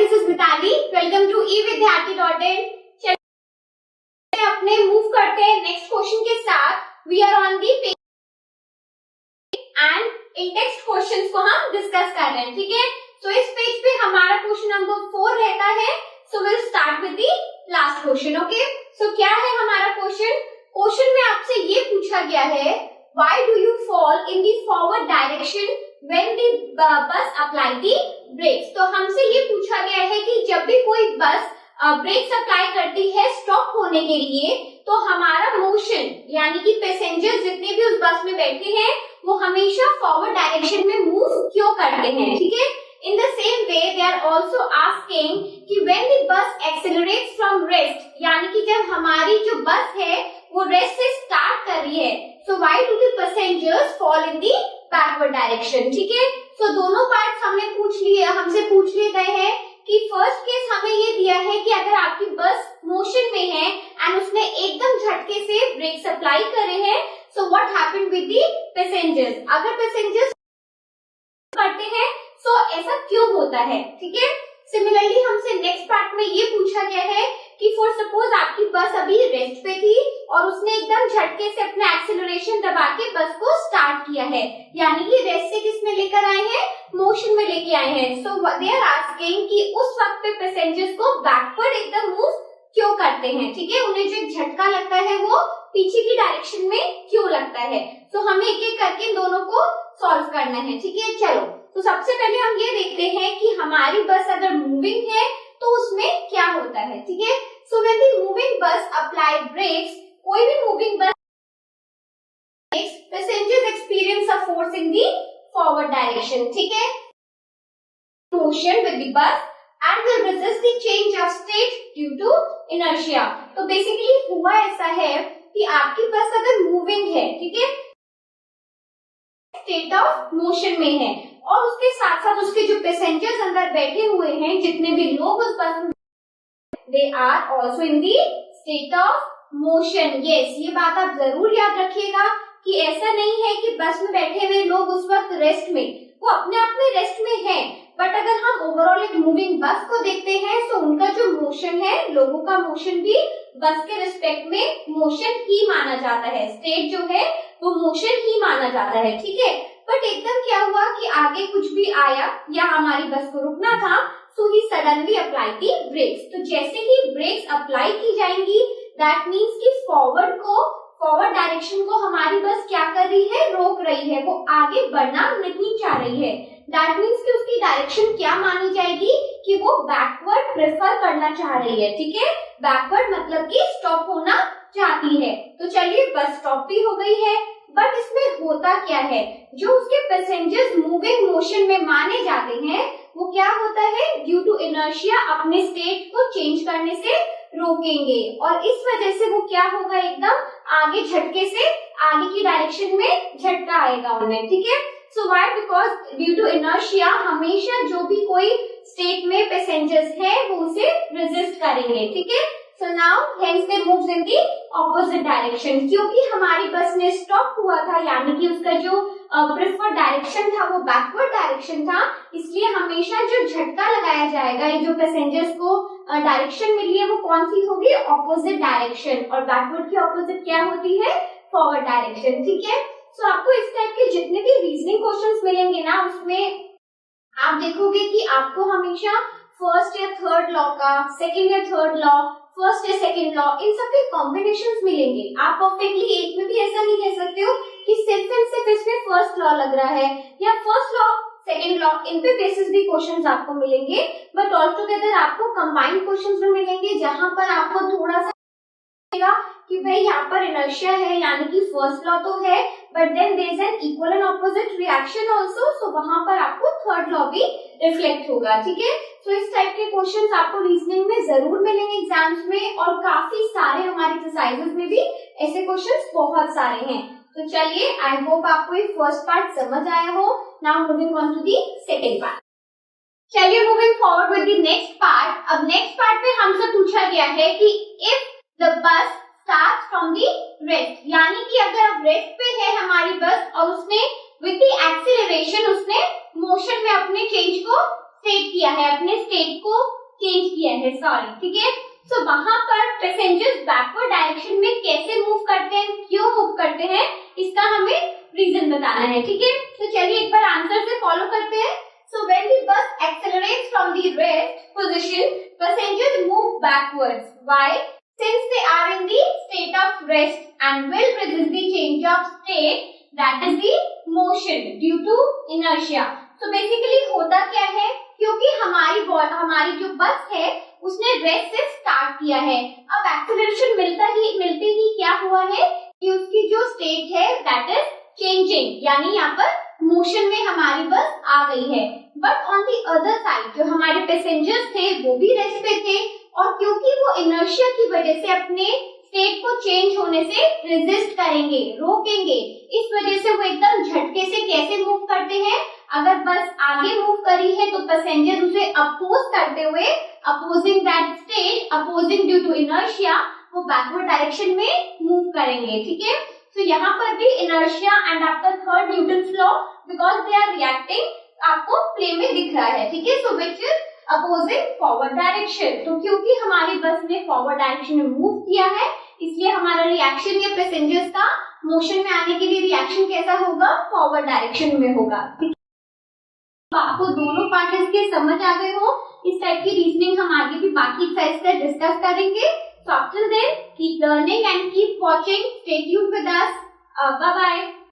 this is Mitali. Welcome to evidyarthi.in. चलिए अपने move करते हैं नेक्स्ट क्वेश्चन के साथ. We are on the page and in text questions को हम डिस्कस कर रहे हैं. ठीक है, तो इस पेज पे हमारा क्वेश्चन नंबर 4 रहता है. So we'll start with the last question. Okay, so क्या है हमारा क्वेश्चन? क्वेश्चन में आपसे ये पूछा गया है, why do you fall in the forward direction when the bus apply the brakes? तो हमसे ये पूछा गया है कि जब भी कोई बस ब्रेक्स अप्लाई करती है स्टॉप होने के लिए, तो हमारा मोशन यानी कि पैसेंजर्स जितने भी उस बस में बैठे हैं वो हमेशा फॉरवर्ड डायरेक्शन में मूव क्यों करते हैं. ठीक है, in the same way they are also asking कि when the bus accelerates from rest, यानी कि जब हमारी जो बस है वो रेस्ट से स्टार्ट कर रही है, so why do the passengers fall in the backward direction. ठीक है, सो दोनों पार्ट हमसे पूछ लिए गए हैं कि फर्स्ट केस हमें ये दिया है कि अगर आपकी बस मोशन में है एंड उसने एकदम झटके से ब्रेक्स अप्लाई करे हैं, so what happened with the passengers. अगर पैसेंजर्स करते हैं सो ऐसा क्यों होता है. ठीक है, सिमिलरली हमसे नेक्स्ट पार्ट में ये पूछा गया है कि फॉर सपोज आपकी बस अभी रेस्ट पे थी और उसने एकदम झटके से अपना एक्सेलरेशन दबा के बस को स्टार्ट किया है, यानी कि रेस्ट से किस में लेकर आए हैं, मोशन में लेके आए हैं. सो दे आर आस्किंग कि उस वक्त पे पैसेंजर्स को बैकवर्ड एकदम मूव क्यों करते हैं. ठीक है, उन्हें जो झटका लगता है वो पीछे की डायरेक्शन में क्यों लगता है. तो हमें एक एक करके इन दोनों को सॉल्व करना है. ठीक है, चलो तो सबसे पहले हम ये देखते हैं कि हमारी बस अगर मूविंग है तो उसमें क्या होता है. ठीक है, so when the moving bus apply brakes, कोई भी moving bus passengers experience a force in the forward direction. ठीक है, motion with the bus and will resist the change of state due to inertia. तो basically हुआ ऐसा है कि आपकी बस अगर मूविंग है, ठीक है, स्टेट ऑफ मोशन में है और उसके साथ साथ उसके जो पैसेंजर्स अंदर बैठे हुए हैं, जितने भी लोग उस बस में, they are also in the state of motion. Yes, ये बात आप जरूर याद रखिएगा कि ऐसा नहीं है कि बस में बैठे हुए लोग उस वक्त रेस्ट में, वो अपने आप में रेस्ट में है, बट अगर हम ओवरऑल एक मूविंग बस को देखते हैं तो उनका जो मोशन है, लोगों का मोशन भी बस के रिस्पेक्ट में मोशन ही माना जाता है. स्टेट जो है वो मोशन ही माना जाता है. ठीक है, बट एकदम क्या हुआ कि आगे कुछ भी आया या हमारी बस को रुकना था, सो he suddenly apply the breaks. तो जैसे ही ब्रेक्स अप्लाई की जाएंगी, दैट मीन्स कि फॉरवर्ड डायरेक्शन को हमारी बस क्या कर रही है, रोक रही है, वो आगे बढ़ना नहीं चाह रही है. दैट मीन्स कि उसकी डायरेक्शन क्या मानी जाएगी कि वो बैकवर्ड प्रेफर करना चाह रही है. ठीक है, बैकवर्ड मतलब कि स्टॉप होना चाहती है. तो चलिए बस स्टॉप भी हो गई है, बट इसमें होता क्या है, जो उसके पैसेंजर्स मूविंग मोशन में माने जाते हैं वो क्या होता है, ड्यू टू इनर्शिया अपने स्टेट को चेंज करने से रोकेंगे और इस वजह से वो क्या होगा, एकदम आगे झटके से आगे की डायरेक्शन में झटका आएगा उन्हें. ठीक है, so why, because due to inertia हमेशा जो भी कोई स्टेट में पैसेंजर्स है वो उसे रेजिस्ट करेंगे. ठीक है, so now hence they moves in the opposite direction. क्योंकि हमारी बस ने स्टॉप हुआ था, यानी कि उसका जो प्रेफर्ड डायरेक्शन था वो बैकवर्ड डायरेक्शन था, इसलिए हमेशा जो झटका लगाया जाएगा, ये जो पैसेंजर्स को डायरेक्शन मिली है वो कौन सी होगी, ऑपोजिट डायरेक्शन. और बैकवर्ड की ऑपोजिट क्या होती है, फॉरवर्ड डायरेक्शन. ठीक है, सो आपको इस टाइप के जितने भी रीजनिंग क्वेश्चंस मिलेंगे ना, उसमें आप देखोगे कि आपको हमेशा फर्स्ट या थर्ड लॉ का, सेकंड या थर्ड लॉ, फर्स्ट या सेकंड लॉ, इन सब के कॉम्बिनेशंस मिलेंगे. आप परफेक्टली एक में भी ऐसा नहीं कह सकते हो कि सिर्फ एंड सिर्फ इसमें फर्स्ट लॉ लग रहा है या फर्स्ट लॉ सेकंड लॉ, इन पे बेसिस भी क्वेश्चंस आपको मिलेंगे, बट ऑल टुगेदर आपको कंबाइंड क्वेश्चंस भी मिलेंगे जहां पर आपको थोड़ा सा कि भाई यहाँ पर इनर्शिया है, यानी कि फर्स्ट लॉ तो है, but then there is an equal and opposite reaction also, so वहां पर आपको थर्ड लॉ भी रिफ्लेक्ट होगा. ठीक है, सो इस टाइप के क्वेश्चंस आपको रीजनिंग में जरूर मिलेंगे एग्जाम्स में, और काफी सारे हमारे एक्सरसाइजेस में भी ऐसे क्वेश्चंस बहुत सारे हैं. तो चलिए, आई होप आपको ये फर्स्ट पार्ट समझ आया हो. Now moving on to the second part. चलिए moving forward with the next part. अब नेक्स्ट पार्ट में हमसे पूछा गया है कि if the bus start from the rest, यानी कि अगर अब रेस्ट पे है हमारी बस और उसने विद द एक्सीलरेशन उसने मोशन में अपने चेंज को स्टेट किया है, अपने स्टेट को चेंज किया है, सॉरी, ठीक है। सो वहां पर पैसेंजर्स बैकवर्ड डायरेक्शन में कैसे मूव करते हैं, क्यों मूव करते हैं, इसका हमें रीजन बताना है, ठीक है। तो चलिए एक बार आंसर से फॉलो करते हैं। सो when the bus accelerates from the rest position, passengers move backwards. Why? Since they are in the state of rest and will resist the change of state, that is the motion due to inertia. So basically होता क्या है, क्योंकि हमारी जो बस है उसने rest से स्टार्ट किया है, अब एक्सेलरेशन मिलते ही क्या हुआ है कि उसकी जो स्टेट है दैट इज चेंजिंग, यानी यहाँ पर मोशन में हमारी बस आ गई है। But on the other side जो हमारे पैसेंजर्स थे वो भी रेस्ट पे थे, और क्योंकि वो इनर्शिया की वजह से अपने स्टेट को चेंज होने से रेजिस्ट करेंगे, रोकेंगे, इस वजह से वो एकदम झटके से कैसे मूव करते हैं, अगर बस आगे मूव करी है तो पैसेंजर उसे अपोज करते हुए, opposing that state, opposing due to inertia, वो बैकवर्ड डायरेक्शन में मूव करेंगे, ठीक है। तो यहाँ पर भी इनर्शिया एंड आपका third Newton's law, because they are reacting, आपको प्ले में दिख रहा है, ठीक है। So which is opposing forward direction. तो क्योंकि हमारी बस ने फॉरवर्ड डायरेक्शन में मूव किया है, इसलिए हमारा रिएक्शन या पैसेंजर्स का मोशन में आने के लिए रिएक्शन कैसा होगा, फॉरवर्ड डायरेक्शन में होगा। तो आपको दोनों पार्ट इसके समझ आ गए हो। इस टाइप की रीजनिंग हम आगे भी बाकी एक्सरसाइज से डिस्कस करेंगे। So after then, keep learning and keep watching. Stay tuned with us. Bye bye.